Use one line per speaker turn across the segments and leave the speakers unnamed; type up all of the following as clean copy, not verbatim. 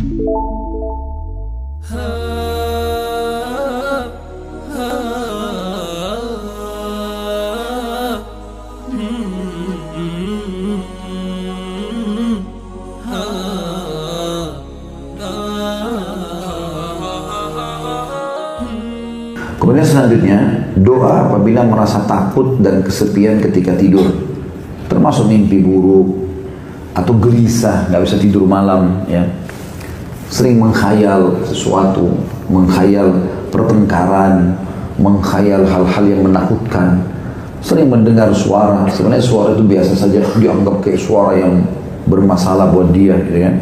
Kemudian selanjutnya, doa apabila merasa takut dan kesepian ketika tidur, termasuk mimpi buruk atau gelisah, nggak bisa tidur malam, ya, sering menghayal sesuatu, menghayal pertengkaran, menghayal hal-hal yang menakutkan, sering mendengar suara, sebenarnya suara itu biasa saja, dianggap kayak suara yang bermasalah buat dia, gitu kan?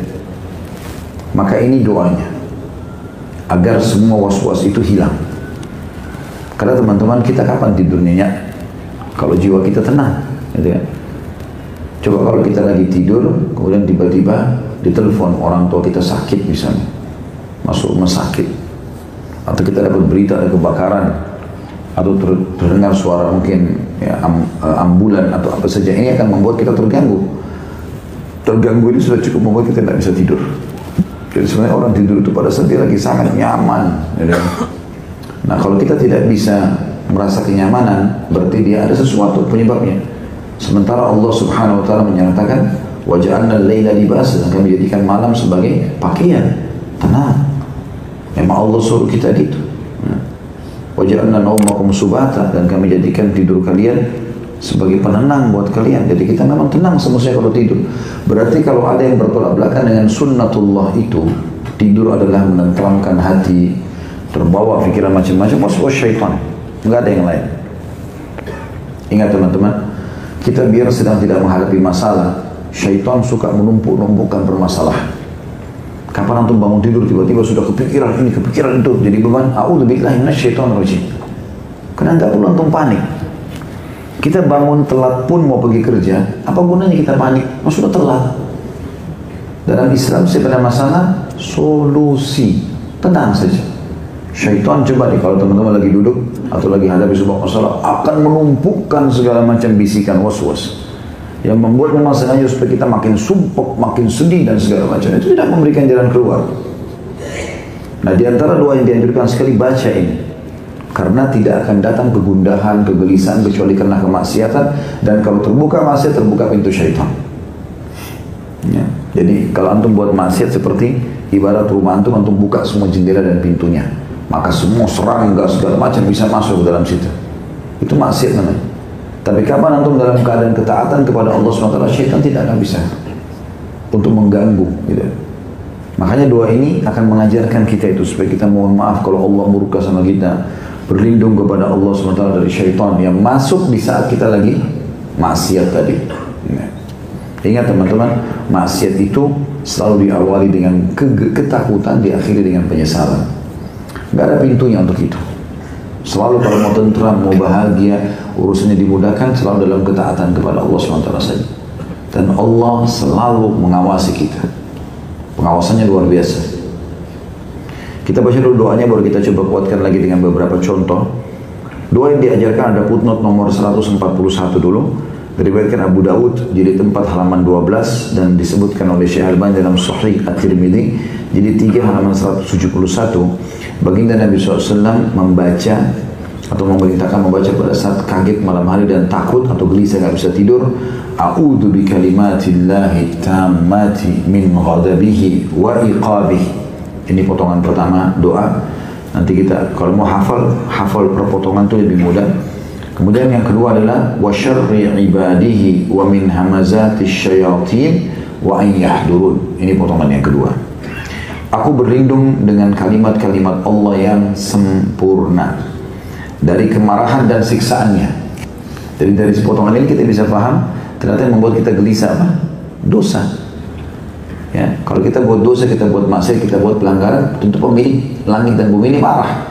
Maka ini doanya, agar semua was-was itu hilang. Karena teman-teman, kita kapan tidurnya? Kalau jiwa kita tenang, gitu kan? Coba kalau kita lagi tidur, kemudian tiba-tiba ditelepon orang tua kita sakit misalnya, masuk rumah sakit, atau kita dapat berita ada kebakaran, atau terdengar suara mungkin ya, ambulan atau apa saja, ini akan membuat kita terganggu. Terganggu ini sudah cukup membuat kita tidak bisa tidur. Jadi sebenarnya orang tidur itu pada saat dia lagi sangat nyaman, gitu kan? Nah, kalau kita tidak bisa merasa kenyamanan, berarti dia ada sesuatu penyebabnya. Sementara Allah Subhanahu wa taala menyatakan, "Wa ja'alna al-laila libasa," dan kami jadikan malam sebagai pakaian, tenang. Memang Allah suruh kita gitu. "Wa ja'alna naumakum subata," dan kami jadikan tidur kalian sebagai penenang buat kalian. Jadi kita memang tenang semestinya kalau tidur. Berarti kalau ada yang bertolak belakang dengan sunnatullah itu, tidur adalah menenteramkan hati, terbawa pikiran macam-macam, was-was syaitan, nggak ada yang lain. Ingat teman-teman, kita biar sedang tidak menghadapi masalah, syaitan suka menumpuk-numpukkan permasalahan. Kapan antum bangun tidur tiba-tiba sudah kepikiran ini, kepikiran itu, jadi beban. A'udzubillahi minasyaitonir rajim. Karena nggak perlu antum panik. Kita bangun telat pun mau pergi kerja, apa gunanya kita panik? Sudah telat. Dalam Islam sih pada masalah solusi, tenang saja. Syaitan coba nih, kalau teman-teman lagi duduk atau lagi hadapi sebuah masalah, akan menumpukkan segala macam bisikan was-was yang membuat memang sengaja supaya kita makin sumpek, makin sedih dan segala macam. Itu tidak memberikan jalan keluar. Nah, di antara doa yang dianjurkan sekali, baca ini, karena tidak akan datang kegundahan, kegelisahan kecuali karena kemaksiatan, dan kalau terbuka maksiat, terbuka pintu syaitan. Ya. Jadi kalau antum buat maksiat seperti ibarat rumah antum buka semua jendela dan pintunya, maka semua serangga segala macam bisa masuk ke dalam situ. Itu maksiat namanya. Tapi kapan antum dalam keadaan ketaatan kepada Allah SWT, syaitan tidak akan bisa untuk mengganggu, gitu. Makanya doa ini akan mengajarkan kita itu supaya kita mohon maaf kalau Allah murka sama kita, berlindung kepada Allah SWT dari syaitan yang masuk di saat kita lagi maksiat tadi. Ingat teman-teman, maksiat itu selalu diawali dengan ketakutan, diakhiri dengan penyesalan. Gak ada pintunya untuk itu. Selalu kalau mau tentram, mau bahagia, urusannya dimudahkan, selalu dalam ketaatan kepada Allah SWT saja. Dan Allah selalu mengawasi kita. Pengawasannya luar biasa. Kita baca dulu doanya, baru kita coba kuatkan lagi dengan beberapa contoh. Doa yang diajarkan ada footnote nomor 141 dulu. Diriwayatkan Abu Dawud jilid 4 halaman 12 dan disebutkan oleh Syekh Albani dalam Sahih At-Tirmidzi jilid 3 halaman 171. Baginda Nabi SAW membaca atau memerintahkan membaca pada saat kaget malam hari dan takut atau gelisah nggak bisa tidur, A'udzu bi kalimatillahi tammati min ghadabihi wa iqabihi. Ini potongan pertama doa. Nanti kita kalau mau hafal per potongan itu lebih mudah. Kemudian yang kedua adalah wa syarri ibadihi wa min hamazati syayatin wa an yahdurun. Ini potongan yang kedua. Aku berlindung dengan kalimat-kalimat Allah yang sempurna dari kemarahan dan siksaannya. Jadi dari potongan ini kita bisa paham ternyata yang membuat kita gelisah apa? Dosa. Ya, kalau kita buat dosa, kita buat maksiat, kita buat pelanggaran, tentu pemilik langit dan bumi ini marah.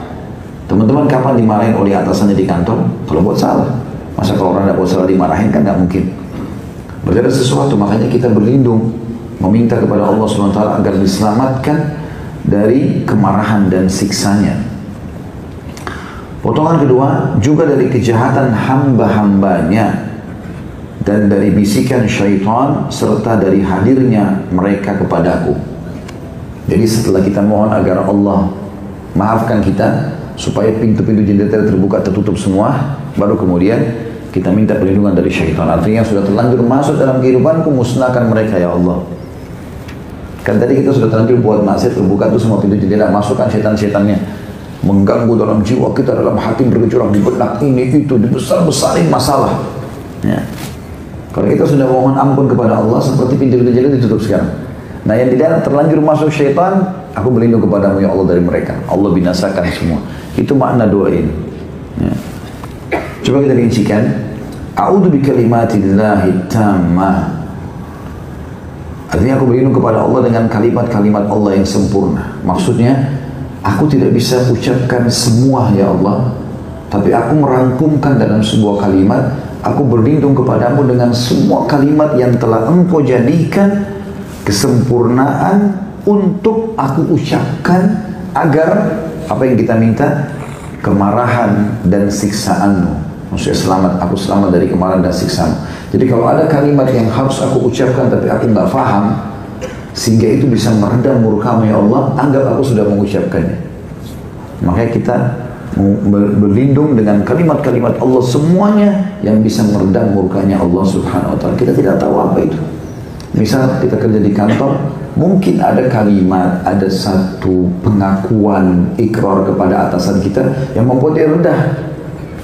Teman-teman kapan dimarahin oleh atasannya di kantor? Kalau buat salah. Masa kalau orang tidak buat salah dimarahin, kan tidak mungkin. Berarti ada sesuatu, makanya kita berlindung, meminta kepada Allah SWT agar diselamatkan dari kemarahan dan siksanya. Potongan kedua, juga dari kejahatan hamba-hambanya dan dari bisikan syaitan serta dari hadirnya mereka kepadaku. Jadi setelah kita mohon agar Allah maafkan kita, supaya pintu-pintu jendela terbuka, tertutup semua, baru kemudian kita minta perlindungan dari syaitan. Artinya sudah terlanjur masuk dalam kehidupanku, musnahkan mereka ya Allah. Kan tadi kita sudah terlanjur buat maksiat, terbuka tuh semua pintu jendela, masukkan setan-setannya, mengganggu dalam jiwa kita, dalam hati, bergejolak di benak ini itu, dibesar-besarin masalah. Ya. Kalau kita sudah mohon ampun kepada Allah, seperti pintu-pintu jendela ditutup sekarang. Nah yang tidak terlanjur masuk syaitan, aku berlindung kepadamu ya Allah dari mereka. Allah binasakan semua. Itu makna doa ini. Ya. Coba kita rincikan. A'udzu bikalimatillahi tammah. Artinya aku berlindung kepada Allah dengan kalimat-kalimat Allah yang sempurna. Maksudnya, aku tidak bisa ucapkan semua ya Allah, tapi aku merangkumkan dalam sebuah kalimat. Aku berlindung kepadamu dengan semua kalimat yang telah Engkau jadikan kesempurnaan untuk aku ucapkan, agar apa yang kita minta, kemarahan dan siksaanmu. Maksudnya selamat, aku selamat dari kemarahan dan siksaan. Jadi kalau ada kalimat yang harus aku ucapkan tapi aku nggak paham, sehingga itu bisa meredam murkamu ya Allah, anggap aku sudah mengucapkannya. Makanya kita berlindung dengan kalimat-kalimat Allah semuanya yang bisa meredam murkanya Allah Subhanahu Wa Taala. Kita tidak tahu apa itu. Misal kita kerja di kantor, mungkin ada kalimat, ada satu pengakuan, ikrar kepada atasan kita yang membuat dia rendah.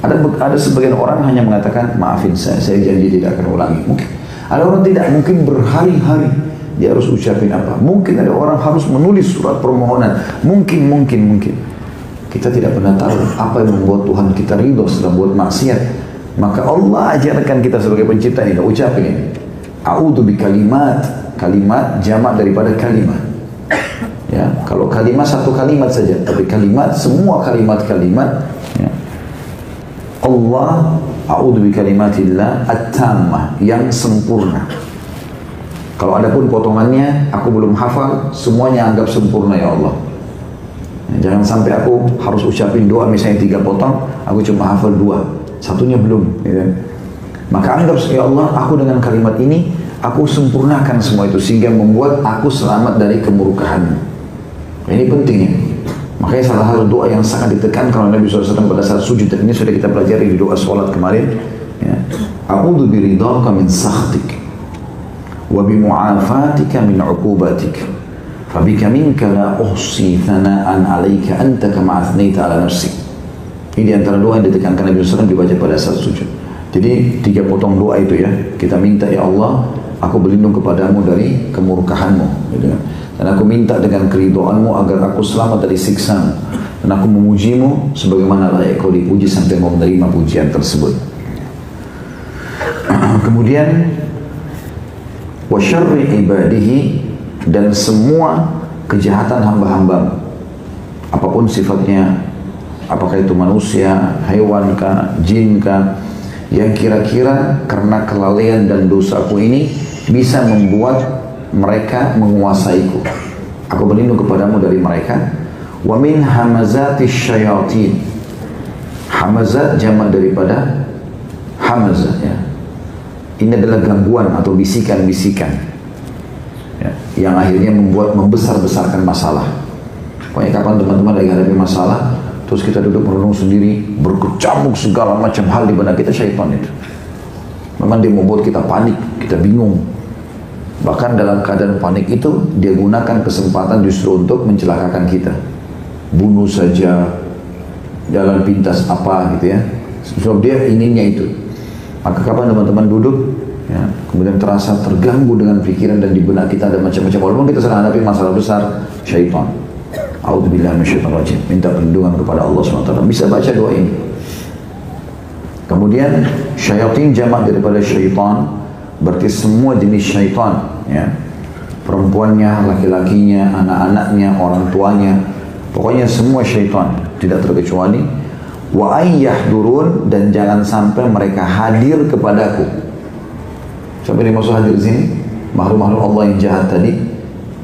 Ada sebagian orang hanya mengatakan, maafin saya janji tidak akan ulangi. Mungkin ada orang tidak, mungkin berhari-hari dia harus ucapin apa. Mungkin ada orang harus menulis surat permohonan. Mungkin. Kita tidak pernah tahu apa yang membuat Tuhan kita ridho setelah buat maksiat. Maka Allah ajarkan kita sebagai pencipta ini, ucapin ini. A'udzu bikalimat, kalimat jamak daripada kalimat. Ya, kalau kalimat satu kalimat saja, tapi kalimat semua kalimat-kalimat. Ya. Allah, a'udzu bikalimatillah at-tammah, yang sempurna. Kalau ada pun potongannya aku belum hafal, semuanya anggap sempurna ya Allah. Ya, jangan sampai aku harus ucapin doa misalnya 3 potong, aku cuma hafal 2, satunya belum. Ya. Maka anggap ya Allah, aku dengan kalimat ini, aku sempurnakan semua itu sehingga membuat aku selamat dari kemurkaan. Ini pentingnya. Makanya salah satu doa yang sangat ditekankan oleh Nabi SAW pada saat sujud, dan ini sudah kita pelajari di doa sholat kemarin. Ya. A'udzu biridhaka min sakhtik wa bimu'afatika min 'uqubatik. Fabika minka la uhsi thana'an 'alaika anta kama athnaita 'ala nafsik. Ini di antara doa yang ditekankan Nabi SAW dibaca pada saat sujud. Jadi 3 potong doa itu ya, kita minta ya Allah, aku berlindung kepadamu dari kemurkaanmu, gitu kan? Dan aku minta dengan keridhoanmu agar aku selamat dari siksamu, dan aku memujimu sebagaimana layak kau dipuji sampai mau menerima pujian tersebut. Kemudian wa syarri ibadihi, dan semua kejahatan hamba-hamba, apapun sifatnya, apakah itu manusia, hewan kah, jin kah, yang kira-kira karena kelalaian dan dosaku ini bisa membuat mereka menguasaiku. Aku berlindung kepadamu dari mereka. Wa min hamazatis syayatin. Hamazat jamak daripada hamazah ya. Ini adalah gangguan atau bisikan-bisikan ya, yang akhirnya membesar-besarkan masalah. Pokoknya kapan teman-teman lagi hadapi masalah, terus kita duduk merenung sendiri, berkecamuk segala macam hal di benak kita, syaitan itu. Memang dia membuat kita panik, kita bingung. Bahkan dalam keadaan panik itu, dia gunakan kesempatan justru untuk mencelakakan kita. Bunuh saja, jalan pintas apa gitu ya. Sebab dia ininya itu. Maka kapan teman-teman duduk, ya, kemudian terasa terganggu dengan pikiran dan di benak kita ada macam-macam. Walaupun kita sedang hadapi masalah besar, syaitan. A'udzubillahi minasyaitonirrajim. Minta perlindungan kepada Allah SWT. Bisa baca doa ini. Kemudian syaitan jamak daripada syaitan, berarti semua jenis syaitan, ya. Perempuannya, laki-lakinya, anak-anaknya, orang tuanya, pokoknya semua syaitan, tidak terkecuali. Wa ayyahdurun, dan jangan sampai mereka hadir kepadaku. Sampai dimaksud hadir di sini makhluk-makhluk Allah yang jahat tadi,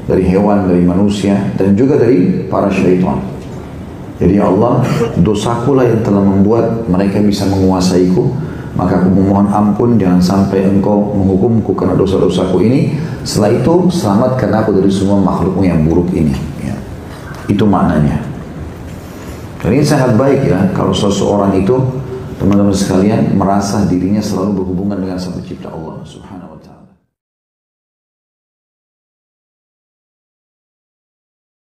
dari hewan, dari manusia, dan juga dari para syaitan. Jadi ya Allah, dosaku lah yang telah membuat mereka bisa menguasaiku, maka aku memohon ampun, jangan sampai engkau menghukumku karena dosa-dosaku ini. Setelah itu, selamatkan aku dari semua makhlukmu yang buruk ini. Ya. Itu maknanya. Dan ini sangat baik ya, kalau seseorang itu, teman-teman sekalian, merasa dirinya selalu berhubungan dengan Sang Pencipta Allah Subhanahu wa Ta'ala.